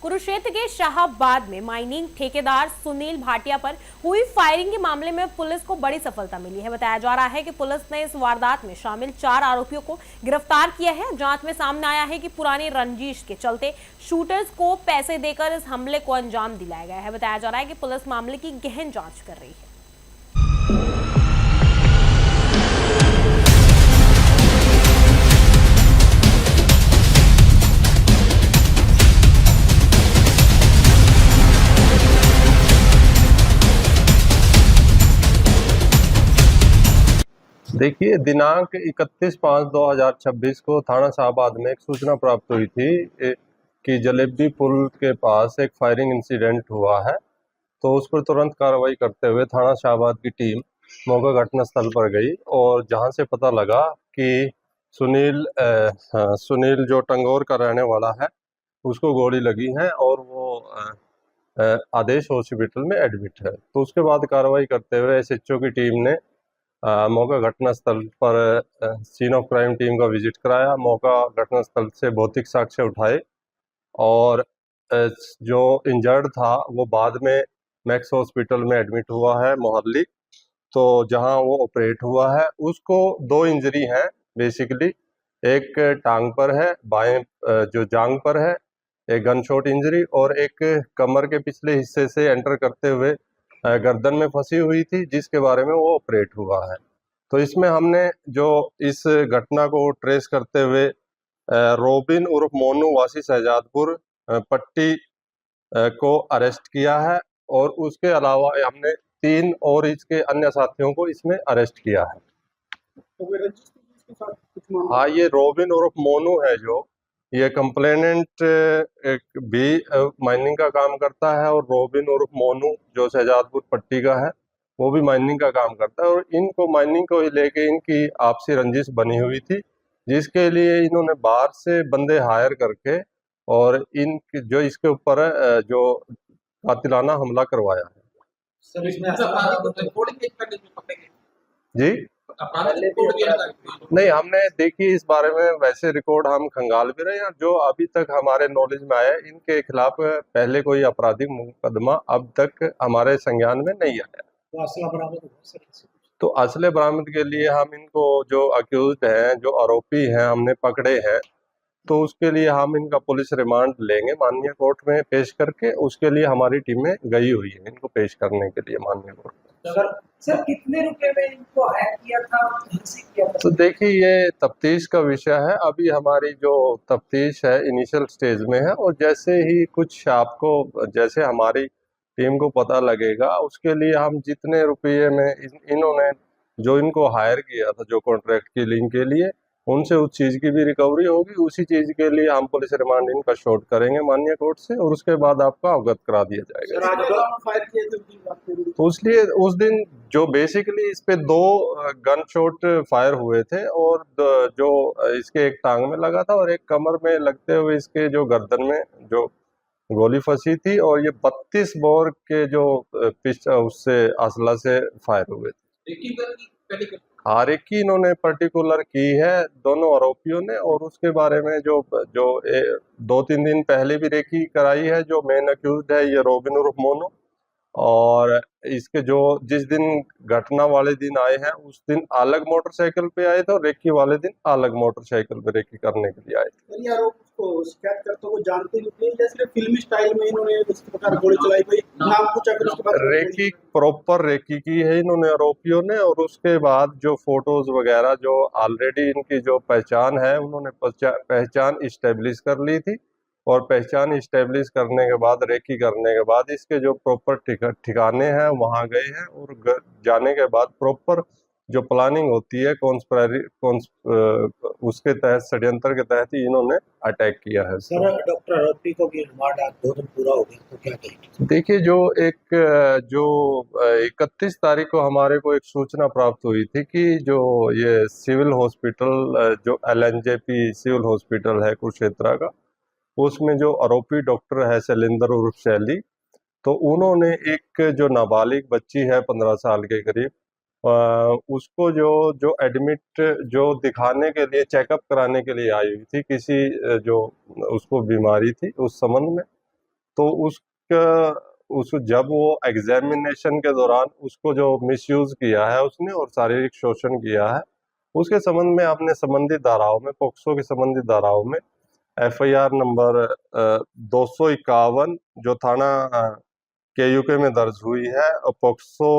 कुरुक्षेत्र के शाहाबाद में माइनिंग ठेकेदार सुनील भाटिया पर हुई फायरिंग के मामले में पुलिस को बड़ी सफलता मिली है। बताया जा रहा है कि पुलिस ने इस वारदात में शामिल 4 आरोपियों को गिरफ्तार किया है। जांच में सामने आया है कि पुरानी रंजिश के चलते शूटर्स को पैसे देकर इस हमले को अंजाम दिलाया गया है। बताया जा रहा है कि पुलिस मामले की गहन जाँच कर रही है। देखिए, दिनांक 31/5/2026 को थाना शाहबाद में एक सूचना प्राप्त हुई थी कि जलेबी पुल के पास एक फायरिंग इंसिडेंट हुआ है। तो उस पर तुरंत कार्रवाई करते हुए थाना शाहबाद की टीम मौका घटनास्थल पर गई और जहां से पता लगा कि सुनील जो टंगोर का रहने वाला है, उसको गोली लगी है और वो आदेश हॉस्पिटल में एडमिट है। तो उसके बाद कार्रवाई करते हुए एसएचओ की टीम ने मौका घटनास्थल पर सीन ऑफ क्राइम टीम का विजिट कराया। मौका घटनास्थल से भौतिक साक्ष्य उठाए और जो इंजर्ड था वो बाद में मैक्स हॉस्पिटल में एडमिट हुआ है मोहाली। तो जहां वो ऑपरेट हुआ है उसको 2 इंजरी हैं बेसिकली। एक टांग पर है, बाएं जो जांग पर है एक गन शॉट इंजरी, और एक कमर के पिछले हिस्से से एंटर करते हुए गर्दन में फंसी हुई थी, जिसके बारे में वो ऑपरेट हुआ है। तो इसमें हमने जो इस घटना को ट्रेस करते हुए रोबिन उर्फ मोनू वासी शहजादपुर पट्टी को अरेस्ट किया है, और उसके अलावा हमने 3 और इसके अन्य साथियों को इसमें अरेस्ट किया है। हाँ, ये रोबिन उर्फ मोनू है जो ये कंप्लेनेंट भी माइनिंग का काम करता है, और रोबिन उर्फ मोनू जो शहजादपुर पट्टी का है वो भी माइनिंग का काम करता है। और इनको माइनिंग को ही लेके इनकी आपसी रंजिश बनी हुई थी, जिसके लिए इन्होंने बाहर से बंदे हायर करके और इन जो इसके ऊपर जो कातिलाना हमला करवाया है। सर, इसमें जी नहीं, हमने देखी इस बारे में वैसे रिकॉर्ड हम खंगाल भी रहे हैं। जो अभी तक हमारे नॉलेज में आया, इनके खिलाफ पहले कोई आपराधिक मुकदमा अब तक हमारे संज्ञान में नहीं आया। तो असला बरामद हुआ? तो असले बरामद के लिए हम इनको जो अक्यूज्ड हैं, जो आरोपी हैं, हमने पकड़े हैं। तो उसके लिए हम इनका पुलिस रिमांड लेंगे माननीय कोर्ट में पेश करके। उसके लिए हमारी टीमें गई हुई है इनको पेश करने के लिए माननीय कोर्ट में। सर कितने रुपए में इनको हायर किया था, किया था? तो देखिए, ये तफ्तीश का विषय है। अभी हमारी जो तफ्तीश है इनिशियल स्टेज में है, और जैसे ही कुछ आपको जैसे हमारी टीम को पता लगेगा, उसके लिए हम जितने रुपये में इन्होंने जो इनको हायर किया था जो कॉन्ट्रैक्ट की लिंक के लिए, उनसे उस चीज़ की भी रिकवरी होगी। उसी चीज़ के लिए हम पुलिस रिमांड इनका शॉर्ट करेंगे माननीय कोर्ट से, और उसके बाद आपका अवगत करा दिया जाएगा। तो इसलिए उस दिन जो बेसिकली इस पे 2 गन शॉट फायर हुए थे, और जो इसके एक टांग में लगा था और एक कमर में लगते हुए इसके जो गर्दन में जो गोली फंसी थी, और ये 32 बोर के जो उससे असला से फायर हुए थे। हर एक की इन्होंने पर्टिकुलर की है दोनों आरोपियों ने, और उसके बारे में जो 2-3 दिन पहले भी रेकी कराई है। जो मेन अक्यूज्ड है ये रोबिन उर्फ मोनू, और इसके जो जिस दिन घटना वाले दिन आए हैं उस दिन अलग मोटरसाइकिल पे आए थे, और रेकी वाले दिन अलग मोटरसाइकिल पे रेकी करने के लिए आए थे। शिकायत करते हो जानते नहीं, जैसे फिल्मी स्टाइल में इन्होंने इस प्रकार गोली चलाई, कोई नाम पूछा फिर उसके बाद रेकी प्रॉपर रेकी की है इन्होंने आरोपियों ने। और उसके बाद जो फोटोज वगैरह जो ऑलरेडी इनकी जो पहचान है, उन्होंने पहचान इस्टेब्लिश कर ली थी, और पहचान इस्टेब्लिश करने के बाद रेकी करने के बाद इसके जो प्रॉपर ठिकाने हैं वहां गए हैं, और जाने के बाद प्रॉपर जो प्लानिंग होती है उसके तहत षड्यंत्र के तहत ही इन्होंने अटैक किया है। सर, डॉक्टर आरोपी को भी रिमांड आज 2 दिन पूरा हो गया, तो क्या कहेंगे? देखिए, जो 31 तारीख को हमारे को एक सूचना प्राप्त हुई थी कि जो ये सिविल हॉस्पिटल जो LNJP सिविल हॉस्पिटल है कुरुक्षेत्र का, उसमें जो आरोपी डॉक्टर है शैलेंद्र उर्फ शैली, तो उन्होंने एक जो नाबालिग बच्ची है 15 साल के करीब, उसको जो एडमिट जो दिखाने के लिए चेकअप कराने के लिए आई हुई थी, किसी जो उसको बीमारी थी उस संबंध में, तो उस जब वो एग्जामिनेशन के दौरान उसको जो मिसयूज किया है उसने और शारीरिक शोषण किया है, उसके संबंध में आपने संबंधित धाराओं में, पोक्सो की संबंधित धाराओं में एफआईआर नंबर 251 जो थाना केयूके में दर्ज हुई है, और पोक्सो